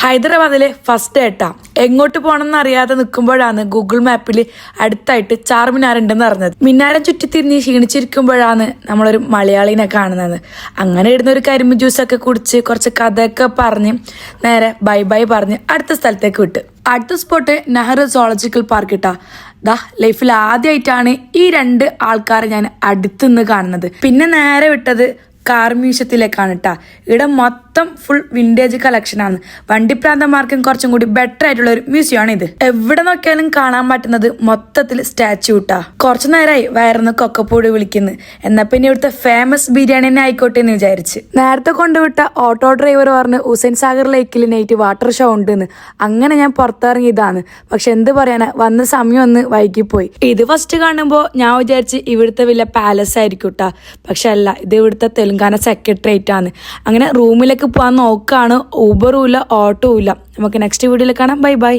ഹൈദരാബാദിലെ ഫസ്റ്റ് ഡേട്ടാ എങ്ങോട്ട് പോകണമെന്ന് അറിയാതെ നിൽക്കുമ്പോഴാണ് ഗൂഗിൾ മാപ്പിൽ അടുത്തായിട്ട് ചാർമിനാർ ഉണ്ടെന്ന് അറിഞ്ഞത്. മിന്നാരം ചുറ്റിത്തിരിഞ്ഞ് ക്ഷീണിച്ചിരിക്കുമ്പോഴാണ് നമ്മളൊരു മലയാളിനെ കാണുന്നത്. അങ്ങനെ ഇടുന്ന ഒരു കരിമ്പ് ജ്യൂസൊക്കെ കുടിച്ച് കുറച്ച് കഥയൊക്കെ പറഞ്ഞ് നേരെ ബൈ ബൈ പറഞ്ഞ് അടുത്ത സ്ഥലത്തേക്ക് വിട്ട്. അടുത്ത സ്പോട്ട് നെഹ്റു സോളജിക്കൽ പാർക്ക് ഇട്ടാ. ലൈഫിൽ ആദ്യമായിട്ടാണ് ഈ രണ്ട് ആൾക്കാരെ ഞാൻ അടുത്തുനിന്ന് കാണുന്നത്. പിന്നെ നേരെ വിട്ടത് കാർ മ്യൂസിയത്തിലേക്കാണ് കേട്ടാ. ഇവിടെ മൊത്തം ഫുൾ വിന്റേജ് കളക്ഷനാണ്. വണ്ടിപ്രാന്തന്മാർക്കും കുറച്ചും കൂടി ബെറ്റർ ആയിട്ടുള്ള ഒരു മ്യൂസിയം ആണ് ഇത്. എവിടെ നോക്കിയാലും കാണാൻ പറ്റുന്നത് മൊത്തത്തിൽ സ്റ്റാച്യു ഇട്ടാ. കുറച്ചു നേരമായി വയറിന്ന് കൊക്കപ്പൂടി വിളിക്കുന്നു. എന്നാ പിന്നെ ഇവിടുത്തെ ഫേമസ് ബിരിയാണി തന്നെ ആയിക്കോട്ടെ എന്ന് വിചാരിച്ച് നേരത്തെ കൊണ്ടുവിട്ട ഓട്ടോ ഡ്രൈവർ പറഞ്ഞ് ഹുസൈൻ സാഗർ ലേക്കിൽ നൈറ്റ് വാട്ടർ ഷോ ഉണ്ടെന്ന്. അങ്ങനെ ഞാൻ പുറത്തിറങ്ങിയതാണ്. പക്ഷെ എന്ത് പറയാനാ, വന്ന സമയം ഒന്ന് വൈകിപ്പോയി. ഇത് ഫസ്റ്റ് കാണുമ്പോൾ ഞാൻ വിചാരിച്ച് ഇവിടുത്തെ വലിയ പാലസ് ആയിരിക്കും കേട്ടാ. പക്ഷെ അല്ല, ഇത് ഇവിടുത്തെ തെലുങ്കാന സെക്രട്ടേറിയറ്റ് ആണ്. അങ്ങനെ റൂമിലേക്ക് പോകാൻ നോക്കാണ്. ഊബറും ഇല്ല, ഓട്ടോ ഇല്ല. നമുക്ക് നെക്സ്റ്റ് വീഡിയോയിൽ കാണാം. Bye bye.